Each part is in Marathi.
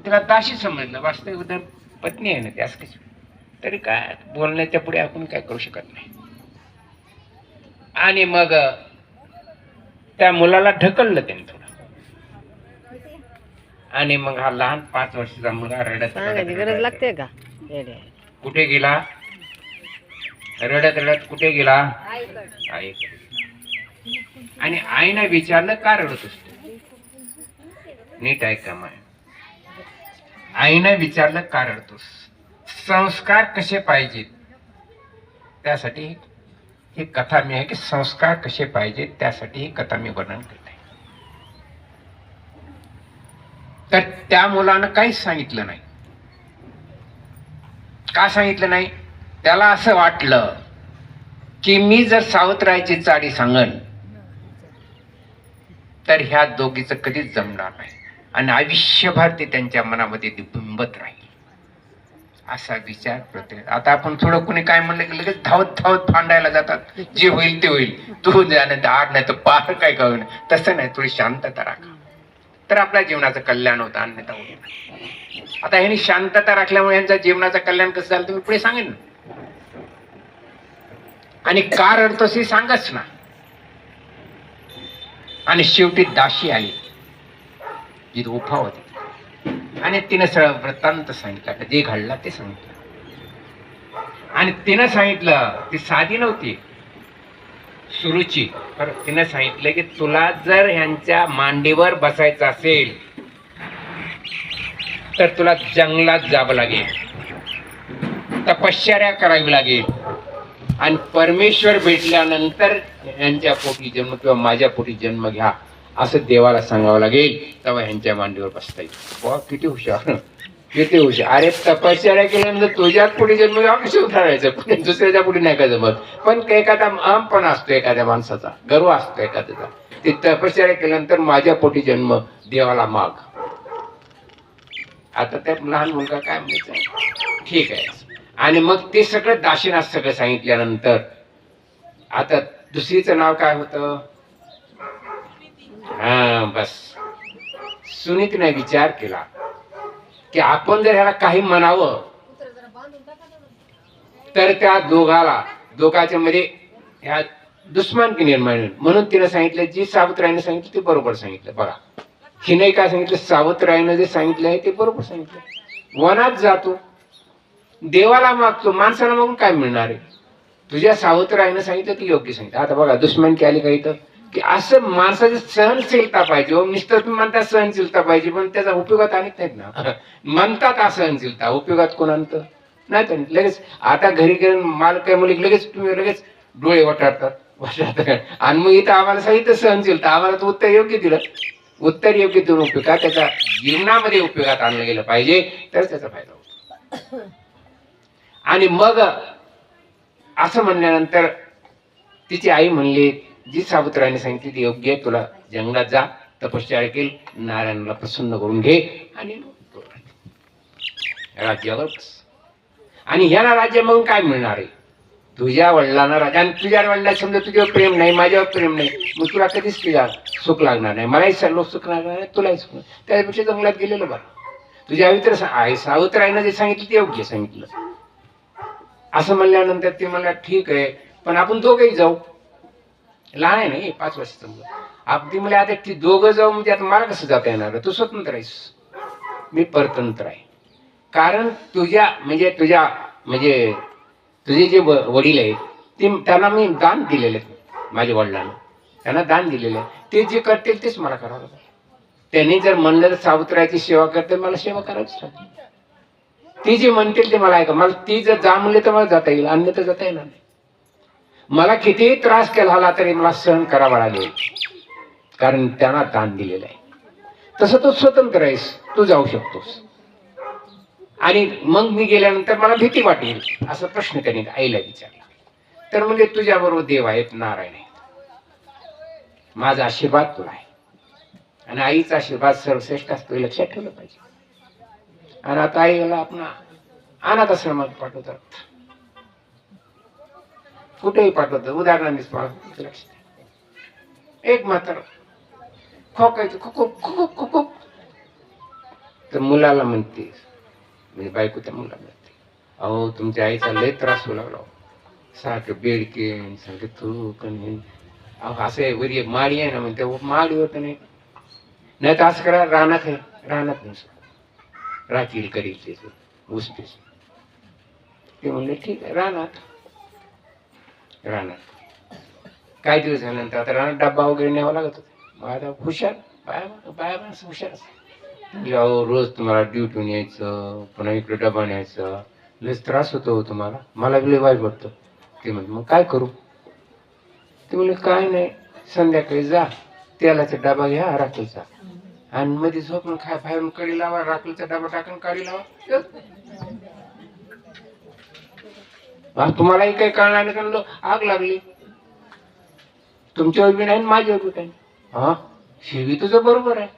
तिला दाशी समजलं, वास्तविक तर पत्नी आहे ना त्यास कशी, तरी काय बोलण्याच्या पुढे आपण काय करू शकत नाही. आणि मग त्या मुलाला ढकललं त्यांनी थोडं, आणि मग हा लहान 5 वर्षाचा मुलगा रडत गरज लागते का? कुठे गेला? रडत रडत कुठे गेला? आईकडे. आणि आईने विचारलं का रडत असतो? नीट ऐका माय, आईने विचारलं का रडतोस? संस्कार कसे पाहिजेत त्यासाठी ही कथा मी आहे की संस्कार कसे पाहिजेत त्यासाठी ही कथा मी वर्णन करते. तर त्या मुलानं काहीच सांगितलं नाही. का सांगितलं नाही? त्याला असं वाटलं की मी जर सावत्रायची चाडी सांगन तर ह्या दोघीचं कधीच जमणार नाही आणि आयुष्यभर ते त्यांच्या मनामध्ये बिंबत राहील, असा विचार प्रत्येक. आता आपण थोडं कुणी काय म्हणलं की लगेच धावत धावत फांडायला जातात, जे होईल ते होईल, तू जाणं आड नाही तर पार काय कळून. तसं नाही, थोडी शांतता राखा तर आपल्या जीवनाचं कल्याण होतं, अन्यथा होत नाही. आता ह्यांनी शांतता राखल्यामुळे यांच्या जीवनाचं कल्याण कसं झालं तुम्ही पुढे सांगेन ना. आणि का रडतोस हे सांगच ना. आणि शेवटी दाशी आली जी उभा होती आणि तिनं सगळं वृत्तांत सांगितलं, जे घडला ते सांगितलं. आणि तिनं सांगितलं, ती साधी नव्हती, सुरुची. तर तिनं सांगितलं की तुला जर ह्यांच्या मांडीवर बसायचं असेल तर तुला जंगलात जावं लागेल, तपश्चर्या करावी लागेल आणि परमेश्वर भेटल्यानंतर यांच्या पोटी जन्म किंवा माझ्या पोटी जन्म घ्या असं देवाला सांगावं लागेल, तेव्हा ह्यांच्या मांडीवर बसता येईल. वा किती हुशार, किती हुशार. अरे तपश्चर्या केल्यानंतर तुझ्याच पुढे जन्म घ्या कसं ठरायचं, पण दुसऱ्याच्या पुढे नाही का जमत. पण एखादा अहमपणा असतो एखाद्या माणसाचा, गर्व असतो एखाद्याचा. ते तपश्चर्या केल्यानंतर माझ्या पोटी जन्म देवाला माग. आता त्या लहान मुलगा काय म्हणायचं, ठीक आहे. आणि मग ते सगळं दाशीनाथ सगळं सांगितल्यानंतर आता दुसरीचं नाव काय होतं? हा बस, सुनीतीने विचार केला की आपण जर ह्याला काही म्हणावं तर त्या दोघाच्या मध्ये ह्या दुश्मनकी निर्माण होईल. म्हणून तिने सांगितलं, जी सावित्रीने सांगितलं ते बरोबर सांगितलं. बघा हिने काय सांगितलं, सावित्रीने जे सांगितलं आहे ते बरोबर सांगितलं. वनात जातो, देवाला मागतो, माणसाला मागून काय मिळणार आहे? तुझ्या सावित्रीने सांगितलं ते योग्य सांगितलं. आता बघा दुश्मन की आली काही तर की असं माणसाची सहनशीलता पाहिजे. नुसतं तुम्ही म्हणता सहनशीलता पाहिजे, पण त्याचा उपयोगात आणत नाहीत ना. म्हणतात असहनशीलता, उपयोगात कोण आणतं नाही. तर लगेच आता घरी गेलं माल काय मुली लगेच तुम्ही लगेच डोळे वटारतात आणि मग इथं आम्हाला सांगितलं सहनशीलता, आम्हाला तर उत्तर योग्य दिलं. उत्तर योग्य देऊन उपयोग का त्याचा जीवनामध्ये उपयोगात आणलं गेलं पाहिजे, तर त्याचा फायदा होतो. आणि मग असं म्हणल्यानंतर तिची आई म्हणली, जी सावित्रीने सांगितली ती योग्य आहे, तुला जंगलात जा, तपश्चर्या केल, नारायणाला प्रसन्न करून घे आणि राज्यावर बस. आणि ह्याला राज्य मग काय मिळणार आहे? तुझ्या वडिलांना राजा, आणि तुझ्या वडिला समजा तुझ्यावर प्रेम नाही, माझ्यावर प्रेम नाही, मग तुला कधीच तुझ्या सुख लागणार नाही, मलाही सर्व सुख लागणार नाही, तुलाही सुख. त्यापेक्षा जंगलात गेलेलं बरं. तुझ्या आई तर सावित्रीने जे सांगितलं ते योग्य सांगितलं. असं म्हणल्यानंतर ते म्हणला ठीक आहे, पण आपण दोघेही जाऊ. लहान आहे ना 5 वर्षाचं मुलं. अगदी मला आता ती दोघं जाऊ म्हणजे आता मला कसं जाता येणार? तू स्वतंत्र आहेस, मी परतंत्र आहे. कारण तुझे जे वडील आहेत ते त्यांना मी दान दिलेले आहेत. माझ्या वडिलांना त्यांना दान दिलेलं आहे, ते जे करतील तेच मला करावं लागेल. त्यांनी जर म्हणलं तर सावित्रीची सेवा करते, मला सेवा करावीच लागेल. ती जे म्हणतील ते मला ऐका. मला ती जर जा म्हणले तर मला जाता येईल, अन्यथा जाता येणार नाही. मला कितीही त्रास केला तरी मला सहन करावा लागेल, कारण त्यांना दान दिलेलं आहे. तसं तू स्वतंत्र आहेस, तू जाऊ शकतोस. आणि मग मी गेल्यानंतर मला भीती वाटेल, असा प्रश्न त्याने आईला विचारला. तर म्हणजे तुझ्या बरोबर देव आहेत, नारायण आहेत, माझा आशीर्वाद तुला आहे. आणि आईचा आशीर्वाद सर्वश्रेष्ठ असतो, हे लक्षात ठेवलं पाहिजे. आणि आता आईला आपण अनाथ आश्रमात पाठवतात, कुठेही पाठवतात. उदाहरणार्थ एक म्हातार खोकायचं, खूप खूप खूप खूप, तर मुलाला म्हणते, म्हणजे बायको त्या मुलाला म्हणते, अहो तुमच्या आईचा लय त्रास होऊ लागला, सारखं बेडके सारखं तू कणी, अहो असं आहे वरी माळी आहे ना म्हणते, माळी होत नाही, नाही तर असं करा रानात आहे, रानात नाही राखील करील ते ऊसपीस. ते म्हणले ठीक आहे रानात. रानात काही दिवस झाल्यानंतर आता रानात डब्बा वगैरे न्यावा लागत होता. मग आता हुशार बाया माणसं हुशार असते, अहो रोज तुम्हाला ड्युटीहून यायचं, पुन्हा इकडे डबा न्यायचं, लयच त्रास होतो हो तुम्हाला, मला बी लय वाईट वाटतं. ते म्हणते मग काय करू? ते म्हणले काय नाही, संध्याकाळी जा तेलाचा डबा घ्या राखेलचा, आणि मध्ये झोपून खाय, बाहेरून कडी लावा, राखेलचा डबा टाकून कडी लावा. तुम्हालाही काही कळणार नाही, कारण आग लागली तुमच्यावर बी नाही माझ्यावर बी काही. हा शिवी तुझं बरोबर आहे.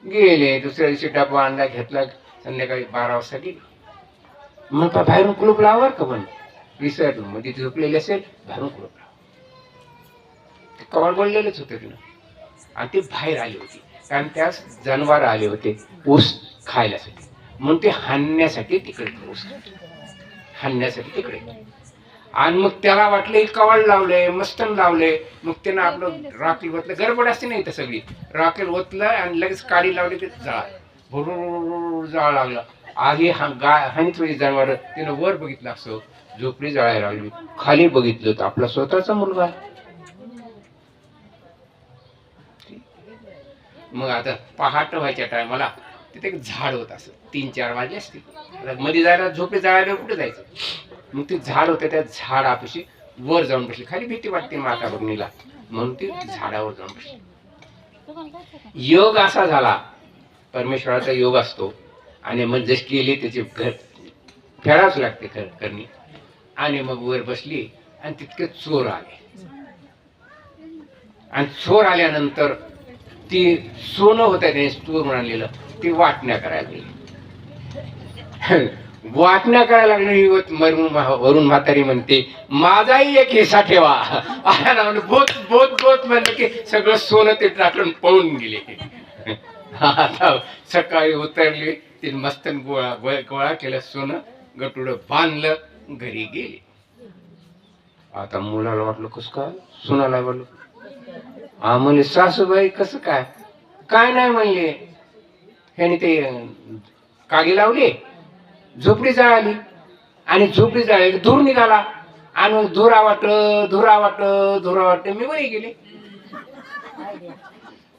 गेले दुसऱ्या दिवशी डबा अंडा घेतला, संध्याकाळी 12 वाजता गेली. मग बाहेरून कुलूप लावा का, पण रिसॉर्ट मध्ये झोपलेले असेल, बाहेरून कुलूप लावा. कवाड बोललेलेच होते तिनं, आणि ते बाहेर आले होते, कारण त्या जनावर आले होते ऊस खायल्यासाठी, म्हणून ते हाणण्यासाठी तिकडे ऊस हाणण्यासाठी तिकडे. आणि मग त्याला वाटलं कवाड लावले, मस्तन लावले, मग त्यानं आपलं राखेल ओतलं, गडबड असते नाही तर सगळी राखेल ओतलं आणि लगेच काडी लावली, ते जाळ भरून जाळ लागला. आधी हानीच वेळी जनावर त्यानं वर बघितलं असं झोपडी जाळायला लागली, खाली बघितलं तर आपला स्वतःचा मुलगा आहे. मग आता पहाट व्हायच्या टायमाला तिथे एक झाड होत असं, 3-4 वाजले असतील, मध्ये जायला झोपे जायला कुठे जायचं, मग ते झाड होतं, त्या झाडापाशी वर जाऊन बसली. खाली भीती वाटते माता बघणीला, म्हणून ती झाडावर जाऊन बसली. योग असा झाला, परमेश्वराचा योग असतो, आणि मग जशी केली त्याची घर फेडावच लागते करणी. आणि मग वर बसली आणि तितके चोर आले, आणि चोर आल्यानंतर ती सोनं होतं त्याने चोरून आणलेलं, ती वाटण्या करायला लागली. वाटण्या करायला लागली. वरून म्हातारी म्हणते, माझाही एक हिस्सा ठेवा. बोत बोत बोत म्हणलं की सगळं सोनं ते टाकून पळून गेले. आता सकाळी उतरले, ते मस्त गोळा केलं सोनं, गटुड बांधलं, घरी गेले. आता मुलाला वाटलं कसं काय, सुनाला वाटलं, हा म्हणले सासूबाई कसं काय, काय नाही म्हणले, ह्याने ते कागी लावली, झोपडी जाळली, आणि झोपडी जाळली धूर निघाला, आणि धुरा वाटलं मी वरी गेले.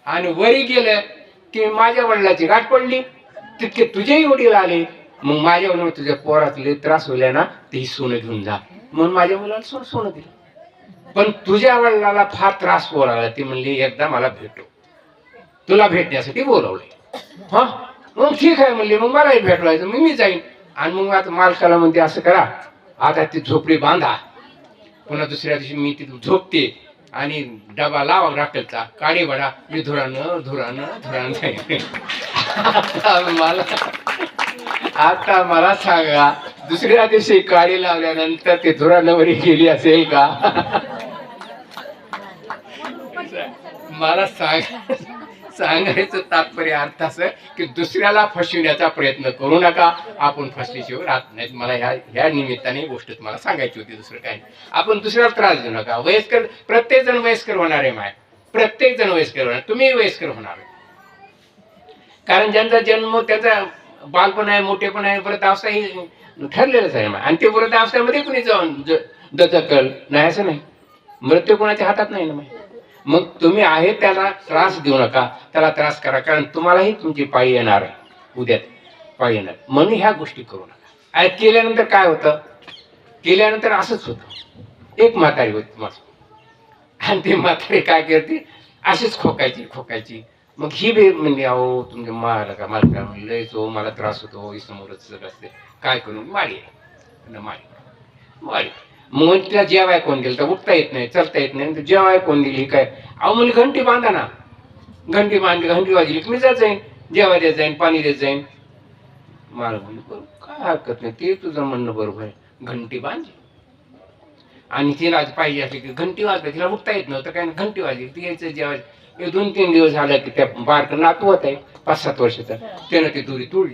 आणि वरी गेलं की माझ्या वडिलाची गाठ पडली, तितके तुझेही वडील आले. मग माझ्या वडिलांना तुझ्या पोरातले त्रास होईल ना, ते सोनं घेऊन जा, म्हणून माझ्या मुलाला सोनं दिलं. पण तुझ्या वडिलाला फार त्रास होऊ लागला, ती म्हणली एकदा मला भेटो, तुला भेटण्यासाठी बोलवले. हा मग ठीक आहे म्हणले, मग मलाही भेटवायचं, मग मी जाईन. आणि मग आता मालकाला म्हणते असं करा, आता ती झोपडी बांधा, पुन्हा दुसऱ्या दिवशी मी तिथून झोपते, आणि डबा लावा राखेलचा, काडी बडा, मी धुरानं जाईन. आता मला सांगा, दुसऱ्या दिवशी काडी लावल्यानंतर ते धुरानवरी गेली असेल का? मला सांगायचं तात्पर्य अर्थ असं की दुसऱ्याला फसविण्याचा प्रयत्न करू नका, आपण फसल्याशिवाय राहत नाहीत. मला ह्या निमित्ताने गोष्ट तुम्हाला सांगायची होती, दुसरं काही नाही. आपण दुसऱ्याला त्रास देऊ नका. वयस्कर प्रत्येक जण वयस्कर होणार आहे, माय प्रत्येक जण वयस्कर होणार, तुम्ही वयस्कर होणार. कारण ज्यांचा जन्म, त्याचा बालपण आहे, मोठेपण आहे, वृद्धावस्था ही ठरलेलंच आहे. आणि ते वृद्धावस्थेमध्ये कुणी जाऊन दचकल नाही असं नाही, मृत्यू कोणाच्या हातात नाही ना. मग तुम्ही आहे त्याला त्रास देऊ नका, त्याला त्रास करा, कारण तुम्हालाही तुमची पाळी येणार आहे, उद्या पाळी येणार, म्हणून ह्या गोष्टी करू नका. आणि केल्यानंतर काय होतं, केल्यानंतर असंच होतं. एक म्हातारी होती मस्त, आणि ती म्हातारी काय करते, अशीच खोकायची. मग ही बी म्हणजे अहो तुमच्या मालका म्हणलं तो मला त्रास होतो, समोरच असते, काय करू, माळी मग तिला जेवाय कोण दिलं, तर उठता येत नाही, चलता येत नाही, जेवाय कोण दिली काय, अहो म्हणजे घंटी बांधा ना, घंटी बांधली, घंटी वाजली की मी जात जाईन, जेवाय देत जाईन, पाणी देत जाईन. मला म्हणलं काय हरकत नाही, ते तुझं म्हणणं बरोबर आहे, घंटी बांधली. आणि तिला पाहिजे असली की घंटी वाजली, तिला उठता येत नव्हतं काय, घंटी वाजली, ती यायचं जेवाय, हे 2-3 दिवस झालं की त्या बारक नातू होत आहे 5-7 वर्षाचा त्यानं ती दोरी तोडली